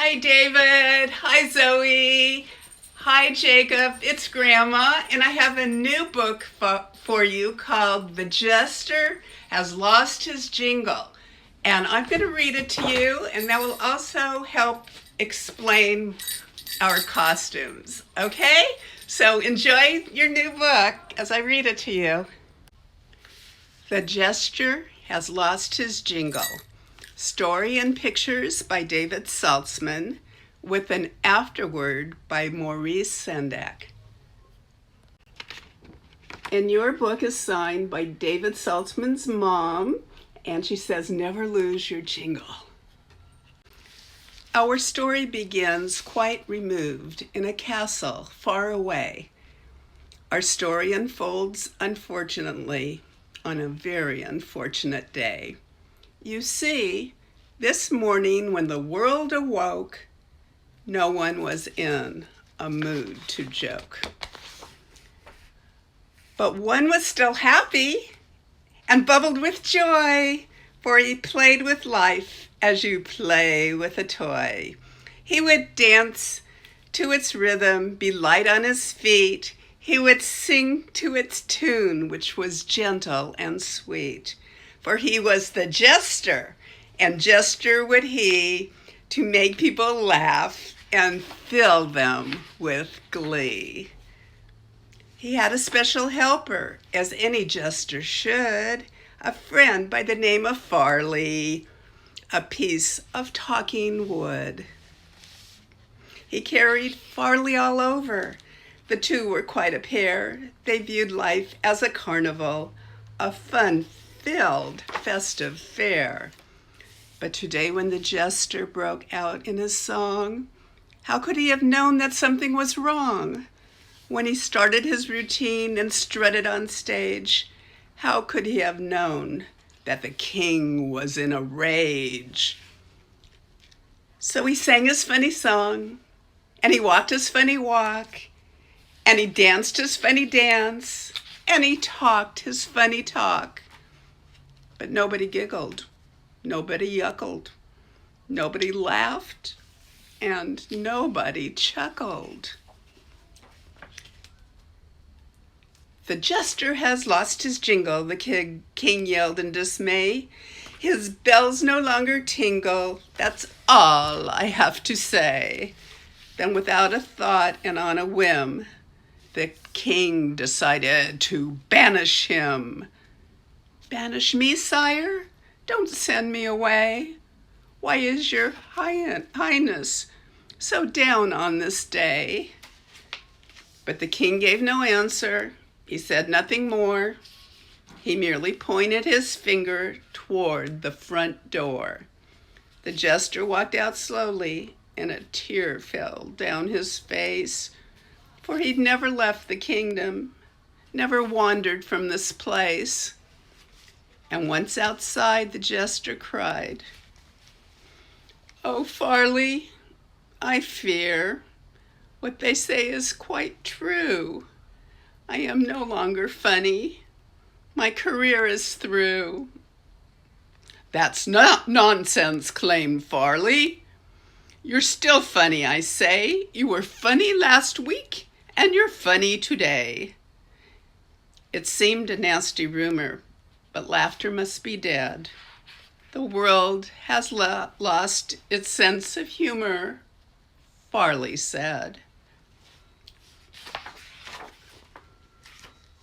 Hi, David. Hi, Zoe. Hi, Jacob. It's Grandma, and I have a new book for you called The Jester Has Lost His Jingle. And I'm going to read it to you, and that will also help explain our costumes. Okay? So enjoy your new book as I read it to you. The Jester Has Lost His Jingle. Story and pictures by David Saltzman, with an afterword by Maurice Sendak. And your book is signed by David Saltzman's mom, and she says, "Never lose your jingle." Our story begins quite removed in a castle far away. Our story unfolds, unfortunately, on a very unfortunate day. You see, this morning when the world awoke, no one was in a mood to joke. But one was still happy and bubbled with joy, for he played with life as you play with a toy. He would dance to its rhythm, be light on his feet. He would sing to its tune, which was gentle and sweet. For he was the jester, and jester would he, to make people laugh and fill them with glee. He had a special helper, as any jester should, a friend by the name of Farley, a piece of talking wood. He carried Farley all over. The two were quite a pair. They viewed life as a carnival, a fun-filled festive fair. But today when the jester broke out in his song, how could he have known that something was wrong? When he started his routine and strutted on stage, how could he have known that the king was in a rage? So he sang his funny song, and he walked his funny walk, and he danced his funny dance, and he talked his funny talk. But nobody giggled, nobody yuckled, nobody laughed, and nobody chuckled. The jester has lost his jingle, the king yelled in dismay. His bells no longer tingle, that's all I have to say. Then without a thought and on a whim, the king decided to banish him. "Banish me, sire? Don't send me away. Why is your highness so down on this day?" But the king gave no answer. He said nothing more. He merely pointed his finger toward the front door. The jester walked out slowly, and a tear fell down his face, for he'd never left the kingdom, never wandered from this place. And once outside, the jester cried, "Oh, Farley, I fear what they say is quite true. I am no longer funny. My career is through." "That's not nonsense," claimed Farley. "You're still funny, I say. You were funny last week, and you're funny today." It seemed a nasty rumor, but laughter must be dead. The world has lost its sense of humor, Farley said.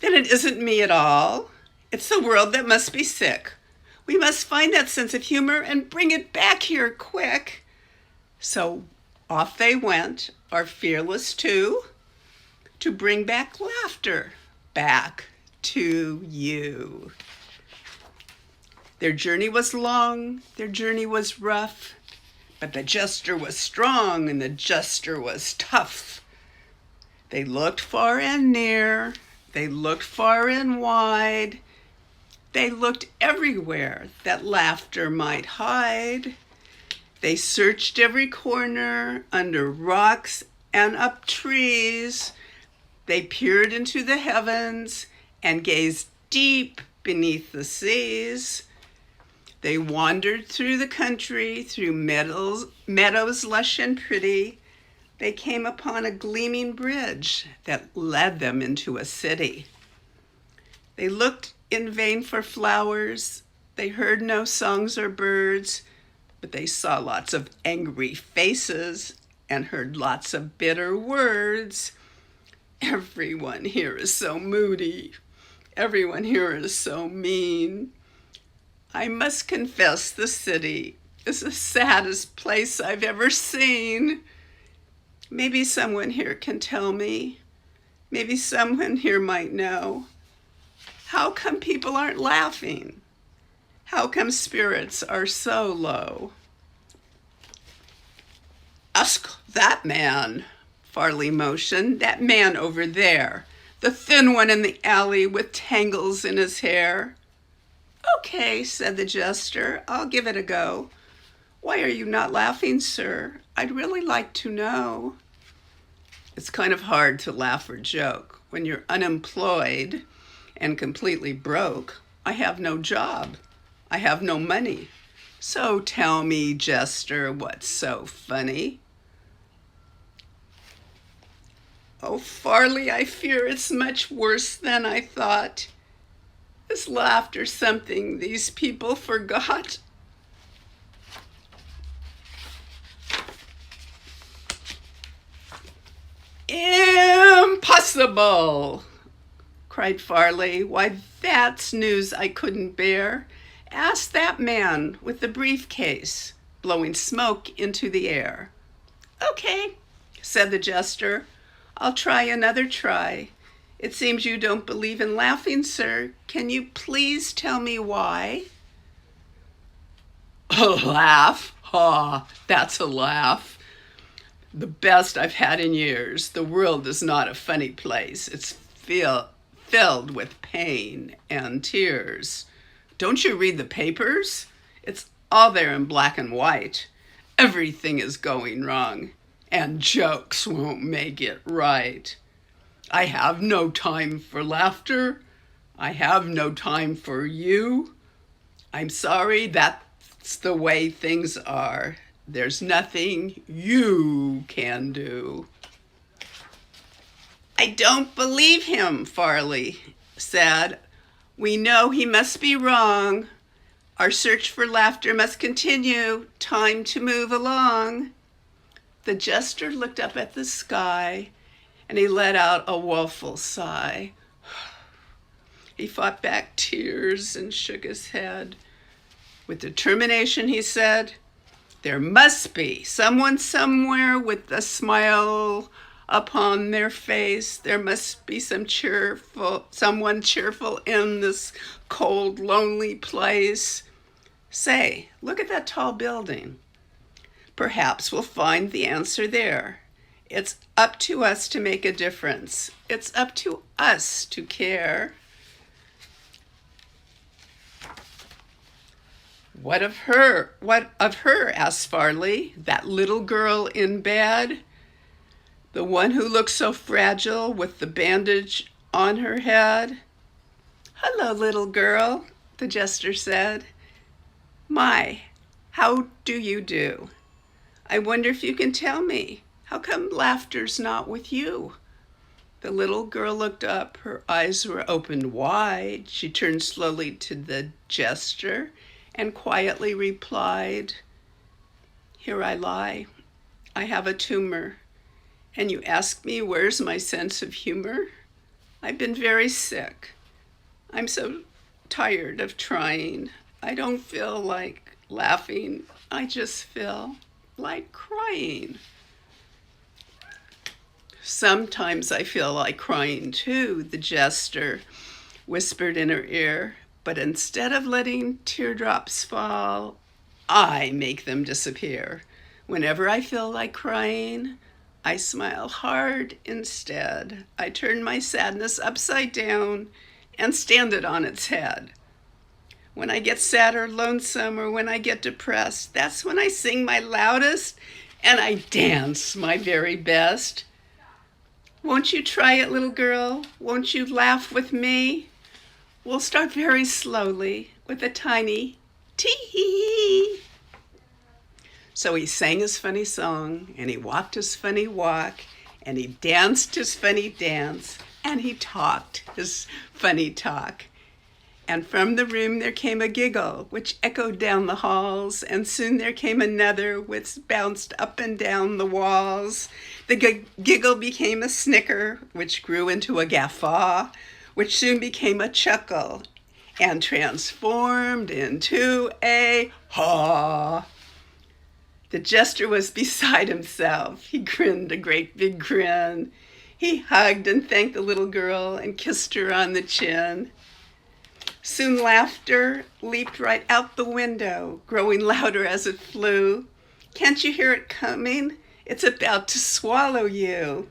"Then it isn't me at all. It's the world that must be sick. We must find that sense of humor and bring it back here quick." So off they went, our fearless two, to bring back laughter back to you. Their journey was long, their journey was rough, but the jester was strong and the jester was tough. They looked far and near, they looked far and wide, they looked everywhere that laughter might hide. They searched every corner, under rocks and up trees. They peered into the heavens and gazed deep beneath the seas. They wandered through the country, through meadows lush and pretty. They came upon a gleaming bridge that led them into a city. They looked in vain for flowers. They heard no songs or birds, but they saw lots of angry faces and heard lots of bitter words. Everyone here is so moody. Everyone here is so mean. I must confess the city is the saddest place I've ever seen. Maybe someone here can tell me. Maybe someone here might know. How come people aren't laughing? How come spirits are so low? Ask that man, Farley motioned, that man over there, the thin one in the alley with tangles in his hair. Okay, said the jester, I'll give it a go. Why are you not laughing, sir? I'd really like to know. It's kind of hard to laugh or joke when you're unemployed and completely broke. I have no job. I have no money. So tell me, Jester, what's so funny? Oh, Farley, I fear it's much worse than I thought. Is laughter something these people forgot? Impossible, cried Farley. Why, that's news I couldn't bear. Ask that man with the briefcase, blowing smoke into the air. Okay, said the jester. I'll try another try. It seems you don't believe in laughing, sir. Can you please tell me why? A laugh? Ah, that's a laugh. The best I've had in years. The world is not a funny place. It's filled with pain and tears. Don't you read the papers? It's all there in black and white. Everything is going wrong, and jokes won't make it right. I have no time for laughter. I have no time for you. I'm sorry, that's the way things are. There's nothing you can do. I don't believe him, Farley said. We know he must be wrong. Our search for laughter must continue. Time to move along. The jester looked up at the sky and he let out a woeful sigh. He fought back tears and shook his head. With determination, he said, there must be someone somewhere with a smile upon their face. There must be someone cheerful in this cold, lonely place. Say, look at that tall building. Perhaps we'll find the answer there. It's up to us to make a difference. It's up to us to care. What of her? What of her? Asked Farley. That little girl in bed? The one who looks so fragile with the bandage on her head? Hello, little girl, the jester said. My, how do you do? I wonder if you can tell me, how come laughter's not with you? The little girl looked up. Her eyes were opened wide. She turned slowly to the jester and quietly replied, here I lie. I have a tumor. And you ask me, where's my sense of humor? I've been very sick. I'm so tired of trying. I don't feel like laughing. I just feel like crying. Sometimes I feel like crying too, the jester whispered in her ear. But instead of letting teardrops fall, I make them disappear. Whenever I feel like crying, I smile hard instead. I turn my sadness upside down and stand it on its head. When I get sad or lonesome or when I get depressed, that's when I sing my loudest and I dance my very best. Won't you try it, little girl? Won't you laugh with me? We'll start very slowly with a tiny Tee-hee-hee. So he sang his funny song, and he walked his funny walk, and he danced his funny dance, and he talked his funny talk. And from the room there came a giggle, which echoed down the halls, and soon there came another, which bounced up and down the walls. The giggle became a snicker, which grew into a guffaw, which soon became a chuckle, and transformed into a haw. The jester was beside himself. He grinned a great big grin. He hugged and thanked the little girl and kissed her on the chin. Soon laughter leaped right out the window, growing louder as it flew. Can't you hear it coming? It's about to swallow you.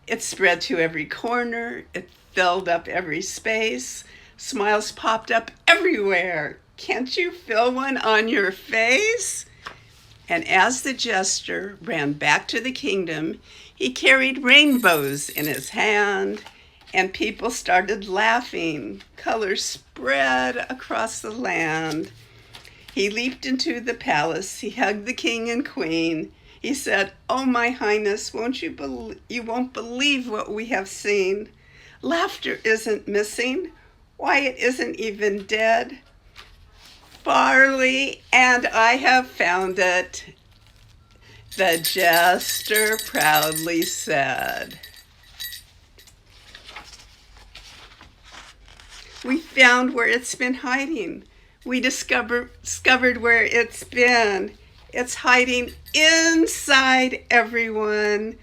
It spread to every corner. It filled up every space. Smiles popped up everywhere. Can't you feel one on your face? And as the jester ran back to the kingdom, he carried rainbows in his hand, and people started laughing. Colors spread across the land. He leaped into the palace. He hugged the king and queen. He said, "Oh, my highness, you won't believe what we have seen. Laughter isn't missing. Why, it isn't even dead. Barley, and I have found it," the jester proudly said. We found where it's been hiding. We discovered where it's been. It's hiding inside everyone.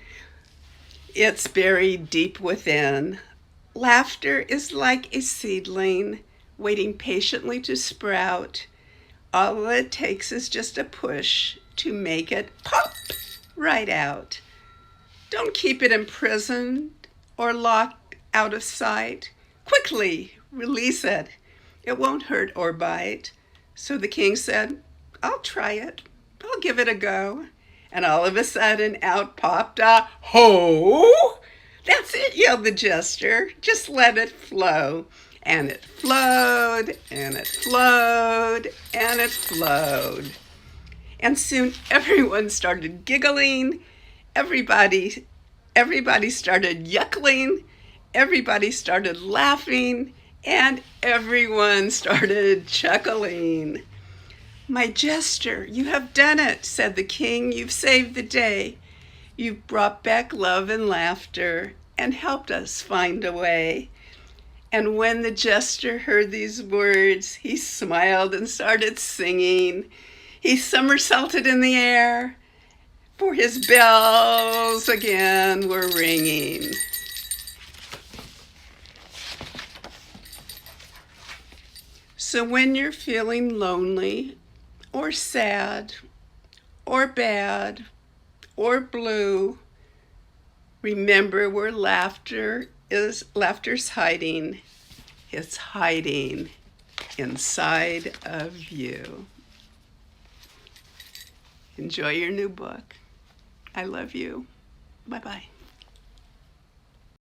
It's buried deep within. Laughter is like a seedling, waiting patiently to sprout. All it takes is just a push to make it pop right out. Don't keep it imprisoned or locked out of sight. Quickly release it. It won't hurt or bite. So the king said, "I'll try it. I'll give it a go." And all of a sudden out popped a ho! "That's it," yelled the jester. "Just let it flow." And it flowed, and it flowed, and it flowed. And soon everyone started giggling. Everybody started yuckling. Everybody started laughing. And everyone started chuckling. "My jester, you have done it," said the king. "You've saved the day. You've brought back love and laughter and helped us find a way." And when the jester heard these words, he smiled and started singing. He somersaulted in the air, for his bells again were ringing. So when you're feeling lonely or sad or bad or blue, remember where laughter's hiding. It's hiding inside of you. Enjoy your new book. I love you. Bye-bye.